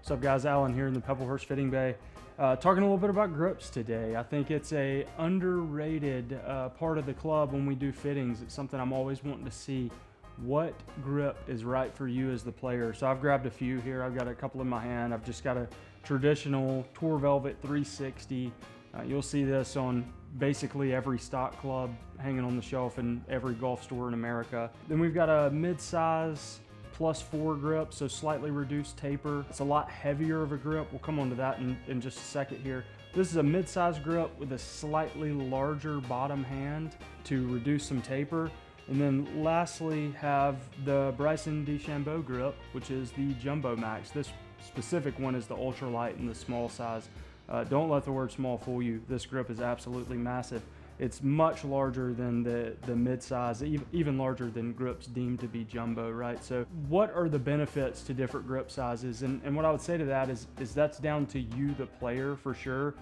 What's up, guys? Alan here in the Pebblehurst Fitting Bay. Talking a little bit about grips today. I think it's a underrated part of the club when we do fittings. It's something I'm always wanting to see. What grip is right for you as the player? So I've grabbed a few here. I've got a couple in my hand. I've just got a traditional Tour Velvet 360. You'll see this on basically every stock club hanging on the shelf in every golf store in America. Then we've got a mid-size +4 grip, so slightly reduced taper. It's a lot heavier of a grip. We'll come on to that in just a second here. This is a mid-size grip with a slightly larger bottom hand to reduce some taper. And then lastly have the Bryson DeChambeau grip, which is the JumboMax. This specific one is the ultralight and the small size. Don't let the word small fool you. This grip is absolutely massive. It's much larger than the mid-size, even larger than grips deemed to be jumbo, right? So what are the benefits to different grip sizes? And what I would say to that is that's down to you, the player, for sure.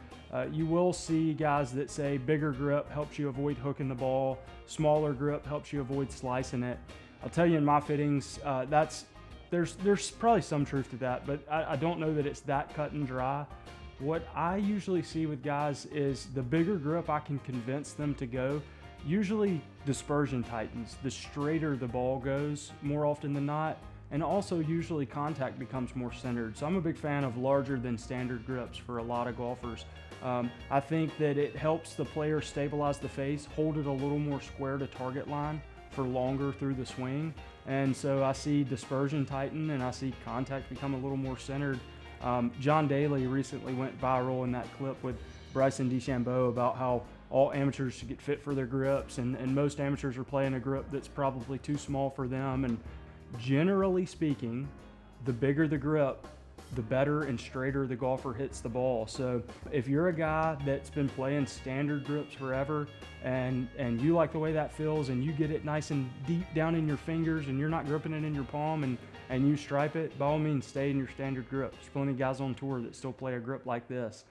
You will see guys that say bigger grip helps you avoid hooking the ball, smaller grip helps you avoid slicing it. I'll tell you in my fittings, there's probably some truth to that, but I don't know that it's that cut and dry. What I usually see with guys is the bigger grip I can convince them to go, usually dispersion tightens. The straighter the ball goes more often than not, and also usually contact becomes more centered. So I'm a big fan of larger than standard grips for a lot of golfers. I think that it helps the player stabilize the face, hold it a little more square to target line for longer through the swing. And so I see dispersion tighten and I see contact become a little more centered. John Daly recently went viral in that clip with Bryson DeChambeau about how all amateurs should get fit for their grips, and most amateurs are playing a grip that's probably too small for them. And generally speaking, the bigger the grip, the better and straighter the golfer hits the ball. So if you're a guy that's been playing standard grips forever and you like the way that feels and you get it nice and deep down in your fingers and you're not gripping it in your palm and you stripe it, by all means stay in your standard grip. There's plenty of guys on tour that still play a grip like this.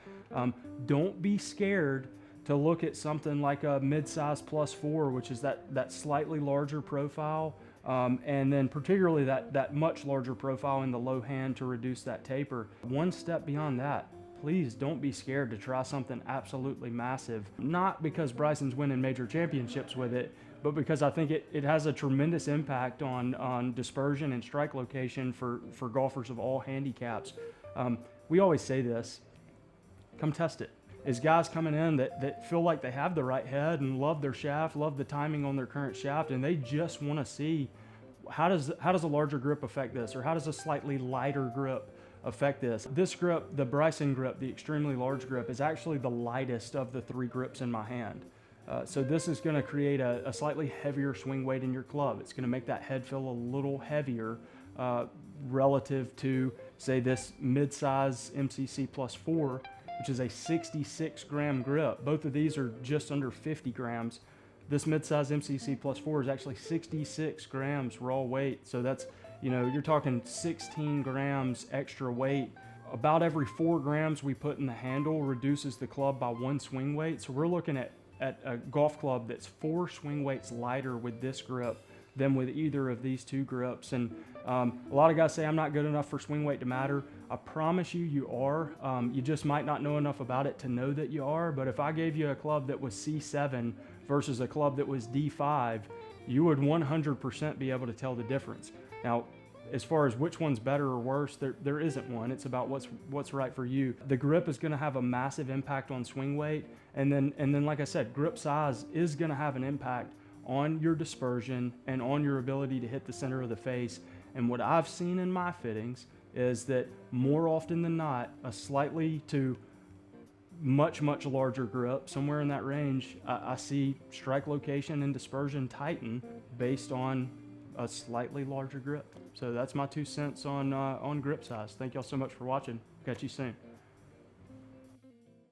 Don't be scared to look at something like a mid-size +4, which is that slightly larger profile. And then particularly that much larger profile in the low hand to reduce that taper. One step beyond that, please don't be scared to try something absolutely massive. Not because Bryson's winning major championships with it, but because I think it has a tremendous impact on dispersion and strike location for golfers of all handicaps. We always say this, come test it. Is guys coming in that feel like they have the right head and love their shaft, love the timing on their current shaft, and they just want to see how does a larger grip affect this, or how does a slightly lighter grip affect this. This grip, the Bryson grip, the extremely large grip, is actually the lightest of the 3 grips in my hand. So this is going to create a slightly heavier swing weight in your club. It's going to make that head feel a little heavier relative to, say, this mid-size MCC +4, which is a 66 gram grip. Both of these are just under 50 grams. This mid-size MCC +4 is actually 66 grams raw weight. So that's, you're talking 16 grams extra weight. About every 4 grams we put in the handle reduces the club by 1 swing weight. So we're looking at a golf club that's 4 swing weights lighter with this grip than with either of these 2 grips. And a lot of guys say I'm not good enough for swing weight to matter. I promise you are. You just might not know enough about it to know that you are. But if I gave you a club that was C7 versus a club that was D5, you would 100% be able to tell the difference. Now, as far as which one's better or worse, there isn't one. It's about what's right for you. The grip is going to have a massive impact on swing weight, and then like I said, grip size is going to have an impact on your dispersion and on your ability to hit the center of the face. And what I've seen in my fittings is that more often than not, a slightly to much larger grip, somewhere in that range, I see strike location and dispersion tighten based on a slightly larger grip. So that's my 2 cents on grip size. Thank y'all so much for watching. Catch you soon.